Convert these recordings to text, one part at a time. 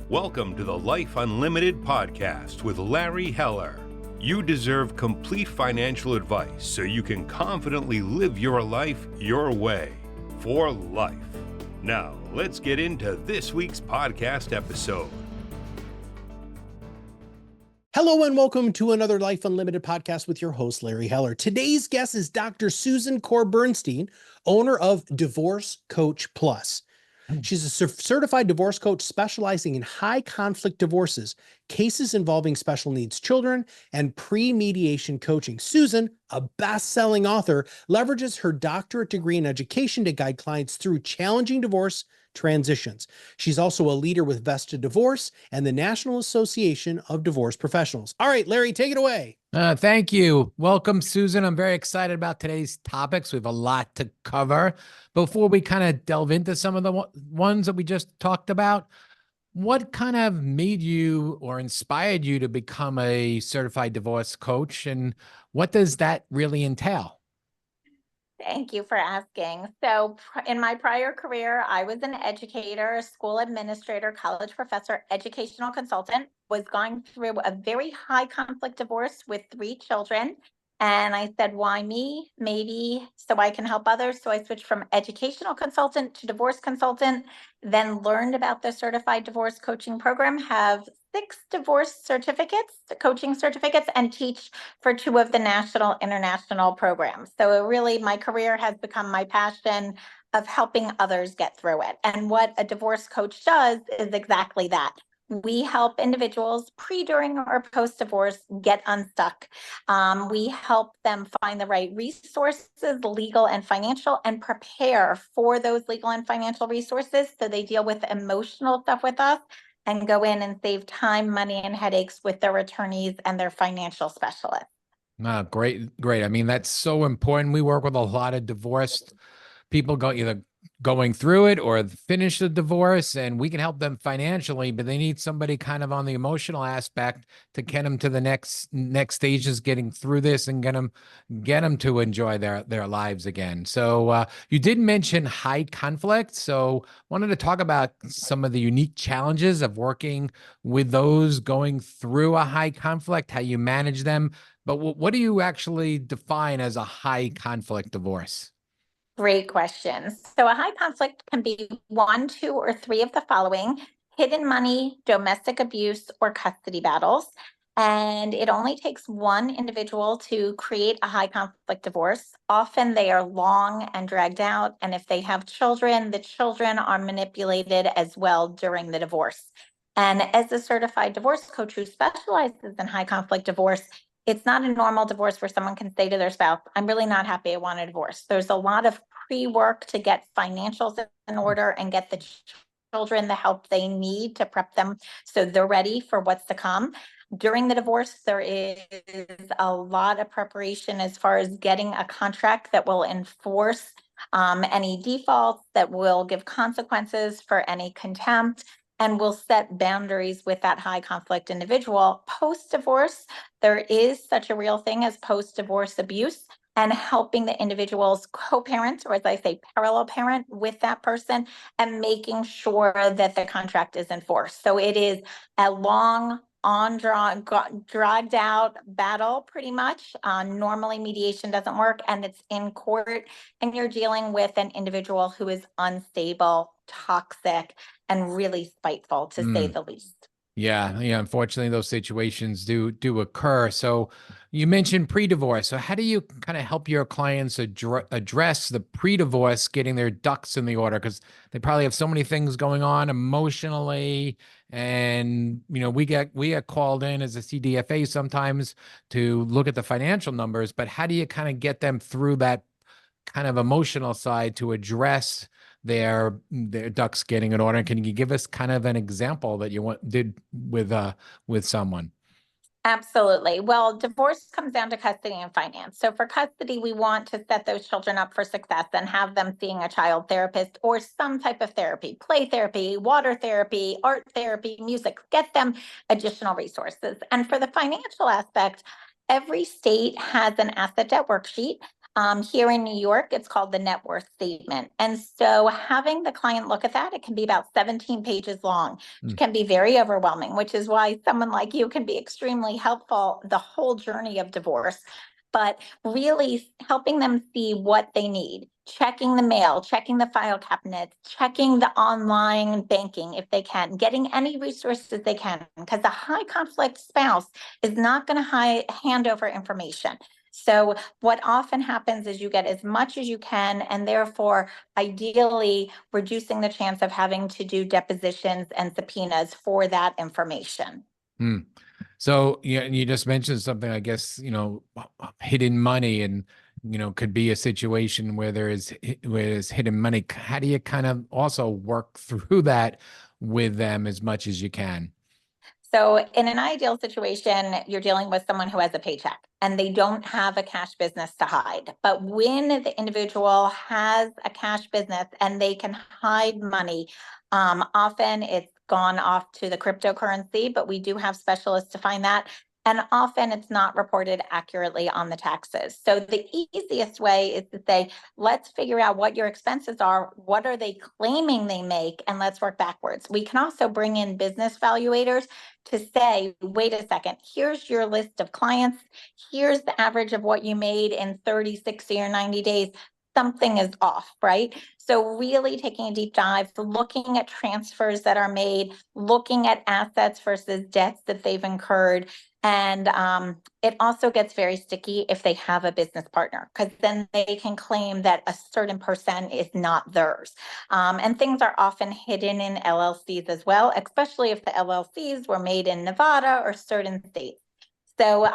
Welcome to the Life Unlimited podcast with Larry Heller. You deserve complete financial advice so you can confidently live your life your way, for life. Now, let's get into this week's podcast episode. Hello and welcome to another Life Unlimited podcast with your host, Larry Heller. Today's guest is Dr. Susan Bernstein, owner of Divorce Coach Plus. She's a certified divorce coach specializing in high conflict divorces, cases involving special needs children, and pre-mediation coaching. Susan, a best-selling author, leverages her doctorate degree in education to guide clients through challenging divorce transitions. She's also a leader with Vesta Divorce and the National Association of Divorce Professionals. All right, Larry, take it away. Thank you. Welcome, Susan. I'm very excited about today's topics. We have a lot to cover. Before we kind of delve into some of the ones that we just talked about, what kind of made you or inspired you to become a certified divorce coach, and what does that really entail? Thank you for asking. So in my prior career, I was an educator, school administrator, college professor, educational consultant, was going through a very high conflict divorce with 3 children. And I said, why me? Maybe so I can help others. So I switched from educational consultant to divorce consultant, then learned about the certified divorce coaching program, have 6 divorce certificates, coaching certificates, and teach for 2 of the national international programs. So really my career has become my passion of helping others get through it. And what a divorce coach does is exactly that. We help individuals pre, during, or post-divorce get unstuck. We help them find the right resources, legal and financial, and prepare for those legal and financial resources so they deal with emotional stuff with us and go in and save time, money, and headaches with their attorneys and their financial specialists. Great. I mean, that's so important. We work with a lot of divorced people either going through it or finish the divorce, and we can help them financially, but they need somebody kind of on the emotional aspect to get them to the next stages, getting through this and get them to enjoy their lives again. So you did mention high conflict. So wanted to talk about some of the unique challenges of working with those going through a high conflict, how you manage them. But what do you actually define as a high conflict divorce? Great question. So a high conflict can be 1, 2, or 3 of the following: hidden money, domestic abuse, or custody battles. And it only takes one individual to create a high conflict divorce. Often they are long and dragged out. And if they have children, the children are manipulated as well during the divorce. And as a certified divorce coach who specializes in high conflict divorce, it's not a normal divorce where someone can say to their spouse, I'm really not happy, I want a divorce. There's a lot of pre-work to get financials in order and get the children the help they need to prep them so they're ready for what's to come. During the divorce, there is a lot of preparation as far as getting a contract that will enforce any defaults, that will give consequences for any contempt, and will set boundaries with that high conflict individual. Post-divorce, there is such a real thing as post-divorce abuse, and helping the individuals co-parent, or as I say, parallel parent with that person, and making sure that the contract is enforced. So it is a long, dragged out battle, pretty much. Normally mediation doesn't work, and it's in court, and you're dealing with an individual who is unstable, toxic, and really spiteful, to say the least. Yeah. Unfortunately, those situations do occur. So you mentioned pre-divorce. So how do you kind of help your clients address the pre-divorce, getting their ducks in the order? Because they probably have so many things going on emotionally. And, we get called in as a CDFA sometimes to look at the financial numbers, but how do you kind of get them through that kind of emotional side to address their ducks getting in order? Can you give us kind of an example that you did with someone? Absolutely. Well, divorce comes down to custody and finance. So for custody, we want to set those children up for success and have them seeing a child therapist or some type of therapy, play therapy, water therapy, art therapy, music, get them additional resources. And for the financial aspect, every state has an asset debt worksheet. Here in New York, it's called the net worth statement. And so having the client look at that, it can be about 17 pages long. It can be very overwhelming, which is why someone like you can be extremely helpful the whole journey of divorce. But really helping them see what they need, checking the mail, checking the file cabinets, checking the online banking if they can, getting any resources they can, because a high conflict spouse is not going to hand over information. So what often happens is you get as much as you can, and therefore ideally reducing the chance of having to do depositions and subpoenas for that information. So yeah, you just mentioned something, I guess, hidden money, and could be a situation where there's hidden money. How do you kind of also work through that with them as much as you can? So in an ideal situation, you're dealing with someone who has a paycheck and they don't have a cash business to hide. But when the individual has a cash business and they can hide money, often it's gone off to the cryptocurrency, but we do have specialists to find that. And often it's not reported accurately on the taxes. So the easiest way is to say, let's figure out what your expenses are. What are they claiming they make? And let's work backwards. We can also bring in business valuators to say, wait a second, here's your list of clients. Here's the average of what you made in 30, 60, or 90 days. Something is off, right? So really taking a deep dive, looking at transfers that are made, looking at assets versus debts that they've incurred. And it also gets very sticky if they have a business partner, because then they can claim that a certain percent is not theirs. And things are often hidden in LLCs as well, especially if the LLCs were made in Nevada or certain states. So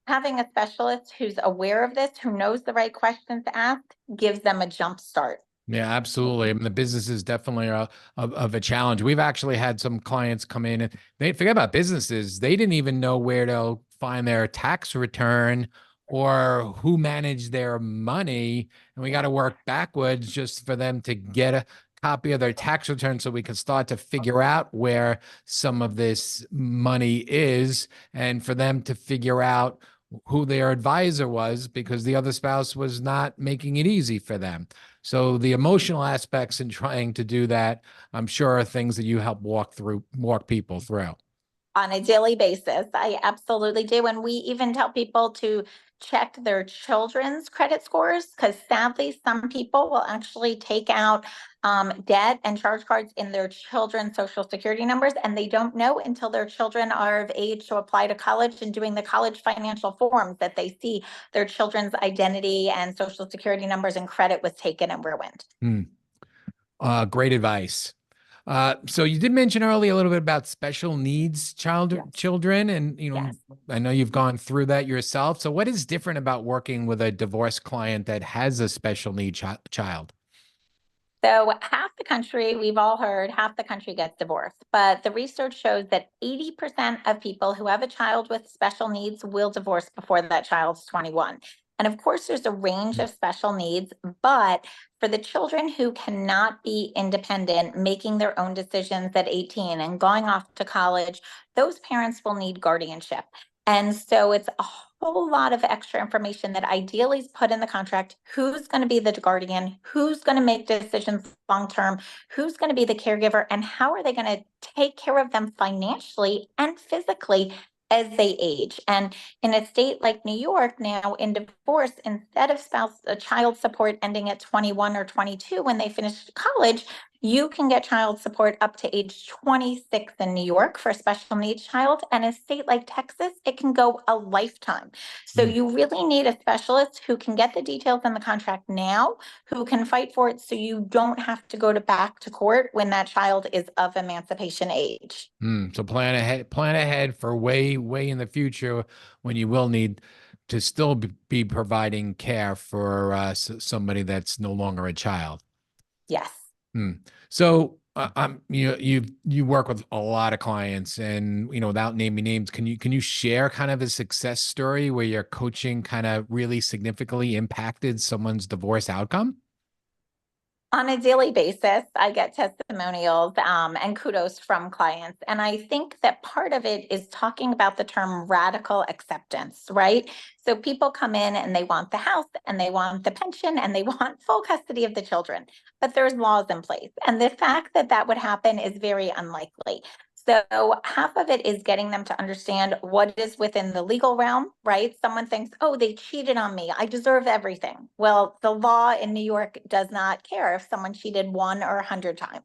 having a specialist who's aware of this, who knows the right questions to ask, gives them a jump start. Yeah, absolutely. I mean, the business is definitely of a challenge. We've actually had some clients come in and they forget about businesses. They didn't even know where to find their tax return or who managed their money. And we got to work backwards just for them to get a copy of their tax return so we can start to figure out where some of this money is, and for them to figure out who their advisor was, because the other spouse was not making it easy for them. So the emotional aspects in trying to do that, I'm sure, are things that you help walk people through. On a daily basis, I absolutely do. And we even tell people to check their children's credit scores, because sadly, some people will actually take out debt and charge cards in their children's social security numbers, and they don't know until their children are of age to apply to college and doing the college financial forms that they see their children's identity and social security numbers and credit was taken and ruined. Great advice. So you did mention earlier a little bit about special needs children, and Yes. I know you've gone through that yourself. So what is different about working with a divorced client that has a special need child? So half the country, we've all heard, half the country gets divorced. But the research shows that 80% of people who have a child with special needs will divorce before that child's 21. And of course, there's a range of special needs, but for the children who cannot be independent, making their own decisions at 18 and going off to college, those parents will need guardianship. And so it's a whole lot of extra information that ideally is put in the contract. Who's going to be the guardian? Who's going to make decisions long term? Who's going to be the caregiver? And how are they going to take care of them financially and physically as they age? And in a state like New York now, in divorce, instead of child support ending at 21 or 22 when they finish college, you can get child support up to age 26 in New York for a special needs child. And in a state like Texas, it can go a lifetime. So you really need a specialist who can get the details in the contract now, who can fight for it so you don't have to go back to court when that child is of emancipation age. So plan ahead for way in the future when you will need to still be providing care for somebody that's no longer a child. Yes. So you work with a lot of clients, and without naming names, can you share kind of a success story where your coaching kind of really significantly impacted someone's divorce outcome? On a daily basis, I get testimonials and kudos from clients. And I think that part of it is talking about the term radical acceptance, right? So people come in and they want the house and they want the pension and they want full custody of the children, but there's laws in place. And the fact that that would happen is very unlikely. So half of it is getting them to understand what is within the legal realm, right? Someone thinks, oh, they cheated on me, I deserve everything. Well, the law in New York does not care if someone cheated 1 or 100 times.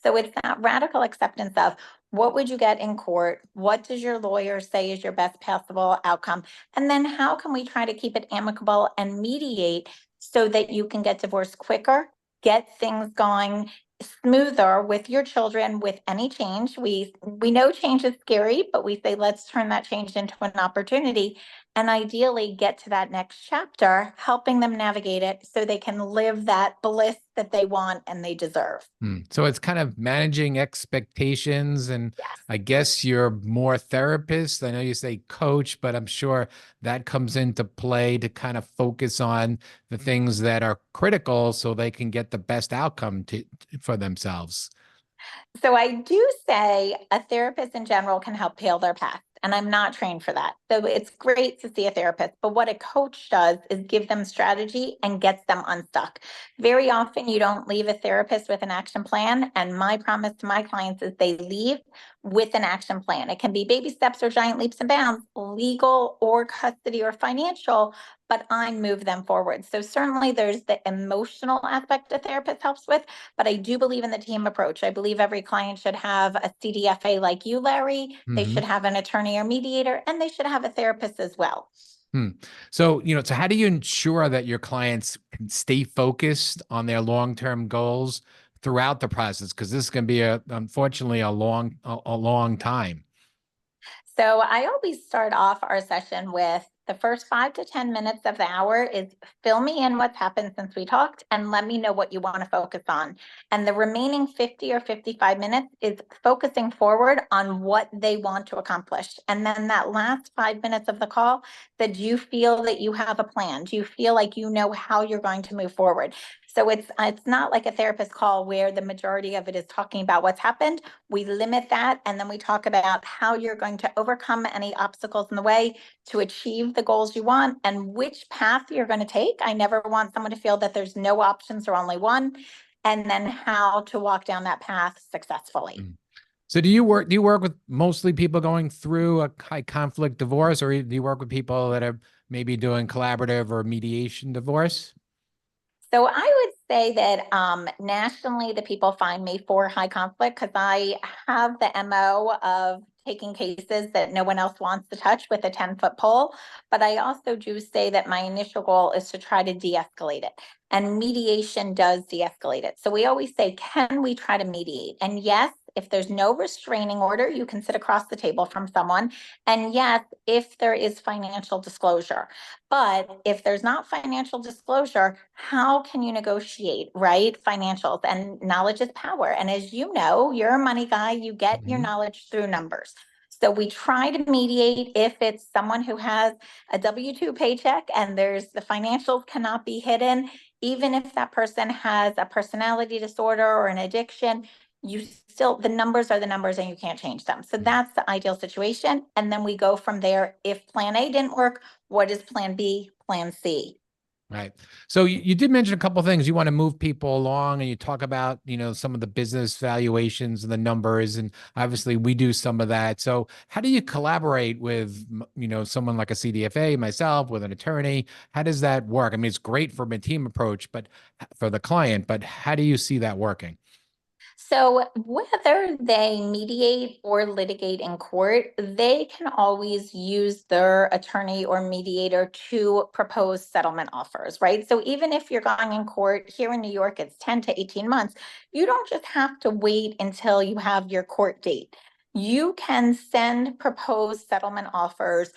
So it's that radical acceptance of what would you get in court? What does your lawyer say is your best possible outcome? And then how can we try to keep it amicable and mediate so that you can get divorced quicker, get things going smoother with your children with any change. We know change is scary, but we say let's turn that change into an opportunity and ideally get to that next chapter, helping them navigate it so they can live that bliss that they want and they deserve. So it's kind of managing expectations, and Yes. I guess you're more therapist. I know you say coach, but I'm sure that comes into play to kind of focus on the things that are critical so they can get the best outcome for themselves. So I do say a therapist in general can help heal their past, and I'm not trained for that. So it's great to see a therapist, but what a coach does is give them strategy and gets them unstuck. Very often you don't leave a therapist with an action plan, and my promise to my clients is they leave with an action plan. It can be baby steps or giant leaps and bounds, legal or custody or financial, but I move them forward. So certainly there's the emotional aspect a therapist helps with, but I do believe in the team approach. I believe every client should have a CDFA like you, Larry. They should have an attorney or mediator, and they should have a therapist as well. So, so how do you ensure that your clients can stay focused on their long-term goals throughout the process? Because this can be unfortunately a long time. So I always start off our session with the first 5 to 10 minutes of the hour is fill me in what's happened since we talked and let me know what you want to focus on. And the remaining 50 or 55 minutes is focusing forward on what they want to accomplish. And then that last 5 minutes of the call, that do you feel that you have a plan? Do you feel like you know how you're going to move forward? So it's not like a therapist call where the majority of it is talking about what's happened. We limit that, and then we talk about how you're going to overcome any obstacles in the way to achieve the goals you want and which path you're going to take. I never want someone to feel that there's no options or only one, and then how to walk down that path successfully. So do you work with mostly people going through a high conflict divorce, or do you work with people that are maybe doing collaborative or mediation divorce? So I would say that nationally, the people find me for high conflict because I have the MO of taking cases that no one else wants to touch with a 10-foot pole. But I also do say that my initial goal is to try to de-escalate it. And mediation does de-escalate it. So we always say, can we try to mediate? And yes, if there's no restraining order, you can sit across the table from someone. And yes, if there is financial disclosure. But if there's not financial disclosure, how can you negotiate, right? Financials, and knowledge is power. And as you know, you're a money guy, you get your knowledge through numbers. So we try to mediate if it's someone who has a W-2 paycheck and there's the financials cannot be hidden, even if that person has a personality disorder or an addiction, you still, the numbers are the numbers and you can't change them. So that's the ideal situation. And then we go from there. If plan A didn't work, what is plan B, plan C? Right. So you did mention a couple of things. You want to move people along, and you talk about, some of the business valuations and the numbers, and obviously we do some of that. So how do you collaborate with, someone like a CDFA, myself, with an attorney? How does that work? I mean, it's great from a team approach, but for the client, but how do you see that working? So whether they mediate or litigate in court, they can always use their attorney or mediator to propose settlement offers, right? So even if you're going in court here in New York, it's 10 to 18 months. You don't just have to wait until you have your court date. You can send proposed settlement offers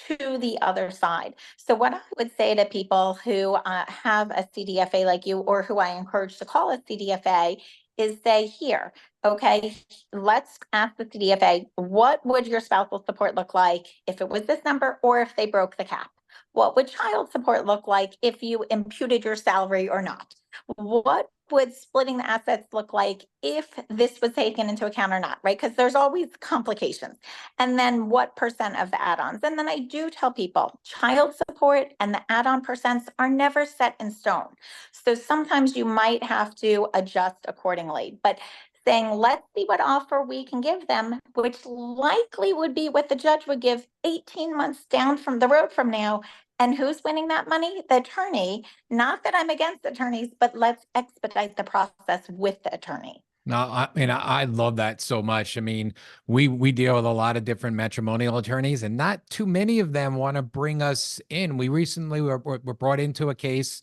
to the other side. So what I would say to people who have a CDFA like you, or who I encourage to call a CDFA, is say, here, okay, let's ask the CDFA, what would your spousal support look like if it was this number or if they broke the cap? What would child support look like if you imputed your salary or not? What would splitting the assets look like if this was taken into account or not, right? Because there's always complications. And then what percent of the add-ons? And then I do tell people child support and the add-on percents are never set in stone. So sometimes you might have to adjust accordingly, but saying, let's see what offer we can give them, which likely would be what the judge would give 18 months down from the road from now. And who's winning that money? The attorney. Not that I'm against attorneys, but let's expedite the process with the attorney. No, I love that so much. I mean, we deal with a lot of different matrimonial attorneys, and not too many of them want to bring us in. We recently were brought into a case,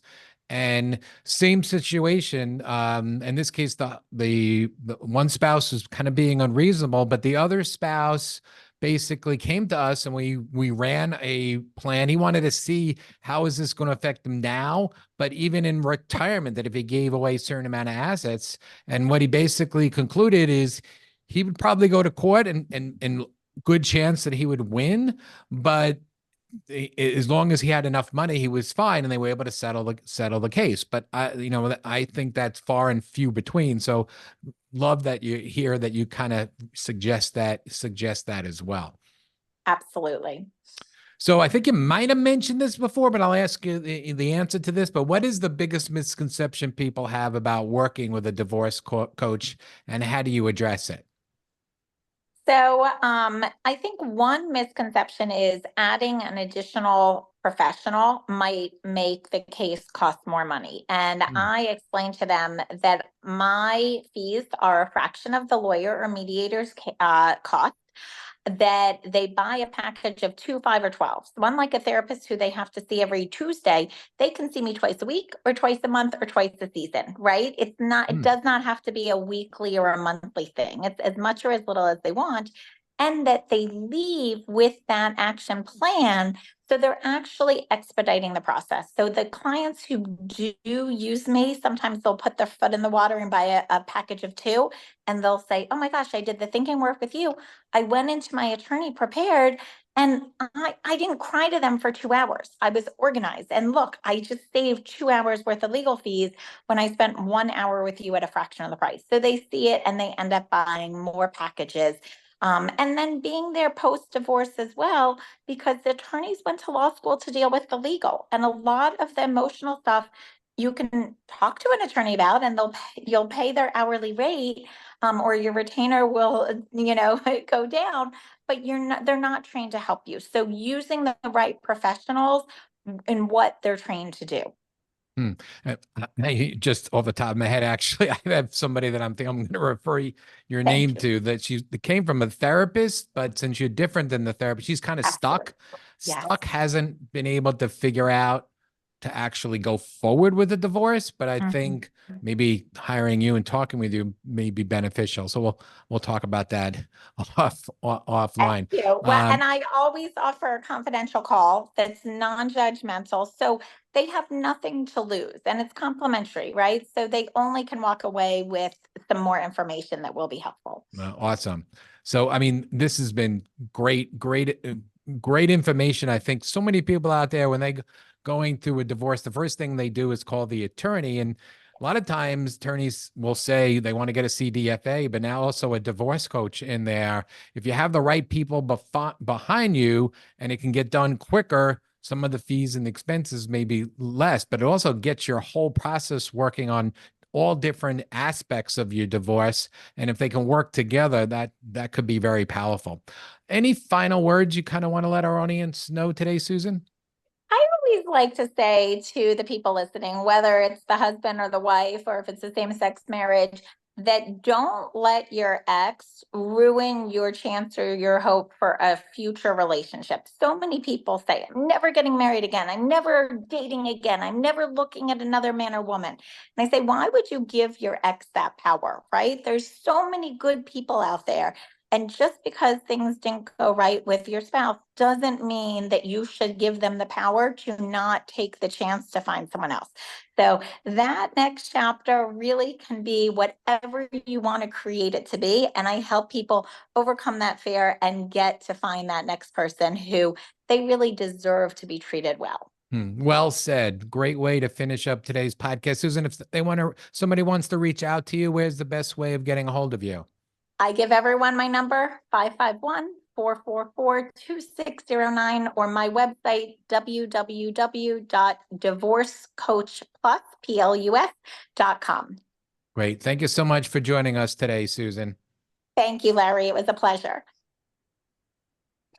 and same situation. In this case, the one spouse was kind of being unreasonable, but the other spouse basically came to us, and we ran a plan. He wanted to see how is this going to affect him now, but even in retirement, that if he gave away a certain amount of assets. And what he basically concluded is he would probably go to court, and good chance that he would win, but as long as he had enough money, he was fine, and they were able to settle the case. But I think that's far and few between. So love that you hear that you kind of suggest that as well. Absolutely. So I think you might have mentioned this before, but I'll ask you the answer to this. But what is the biggest misconception people have about working with a divorce coach, and how do you address it? So I think one misconception is adding an additional professional might make the case cost more money. And I explained to them that my fees are a fraction of the lawyer or mediator's cost, that they buy a package of 2, 5, or 12. So unlike a therapist who they have to see every Tuesday, they can see me twice a week or twice a month or twice a season, right? It does not have to be a weekly or a monthly thing. It's as much or as little as they want. And that they leave with that action plan. So they're actually expediting the process. So the clients who do use me, sometimes they'll put their foot in the water and buy a package of 2, and they'll say, oh my gosh, I did the thinking work with you. I went into my attorney prepared, and I didn't cry to them for 2 hours. I was organized. And look, I just saved 2 hours worth of legal fees when I spent 1 hour with you at a fraction of the price. So they see it and they end up buying more packages. And then being there post-divorce as well, because the attorneys went to law school to deal with the legal, and a lot of the emotional stuff you can talk to an attorney about, and you'll pay their hourly rate, or your retainer will, go down, but they're not trained to help you. So using the right professionals in what they're trained to do. Just off the top of my head, actually, I have somebody that I'm going to refer your Thank name you. to, that came from a therapist, but since you're different than the therapist, she's kind of Absolutely. Yes. hasn't been able to figure out to actually go forward with the divorce. But I think maybe hiring you and talking with you may be beneficial. So we'll talk about that offline. Thank you. Well, and I always offer a confidential call that's non-judgmental. So they have nothing to lose, and it's complimentary, right? So they only can walk away with some more information that will be helpful. Awesome. So, I mean, this has been great information. I think so many people out there, when they going through a divorce, the first thing they do is call the attorney. And a lot of times attorneys will say they want to get a CDFA, but now also a divorce coach in there. If you have the right people behind you and it can get done quicker, some of the fees and expenses may be less, but it also gets your whole process working on all different aspects of your divorce. And if they can work together, that could be very powerful. Any final words you kind of want to let our audience know today, Susan? I always like to say to the people listening, whether it's the husband or the wife, or if it's a same-sex marriage, that don't let your ex ruin your chance or your hope for a future relationship. So many people say, I'm never getting married again. I'm never dating again. I'm never looking at another man or woman. And I say, why would you give your ex that power, right? There's so many good people out there. And just because things didn't go right with your spouse doesn't mean that you should give them the power to not take the chance to find someone else. So that next chapter really can be whatever you want to create it to be. And I help people overcome that fear and get to find that next person who they really deserve to be treated well. Well said. Great way to finish up today's podcast. Susan, if somebody wants to reach out to you, where's the best way of getting a hold of you? I give everyone my number, 551-444-2609, or my website, www.divorcecoachplus.com. Great. Thank you so much for joining us today, Susan. Thank you, Larry. It was a pleasure.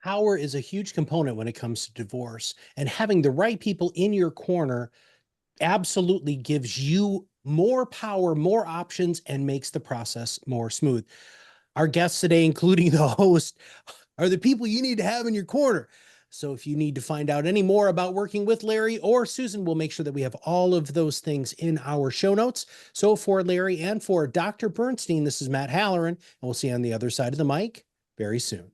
Power is a huge component when it comes to divorce, and having the right people in your corner absolutely gives you more power, more options, and makes the process more smooth. Our guests today, including the host, are the people you need to have in your corner. So if you need to find out any more about working with Larry or Susan, we'll make sure that we have all of those things in our show notes. So for Larry and for Dr. Bernstein, this is Matt Halloran, and we'll see you on the other side of the mic very soon.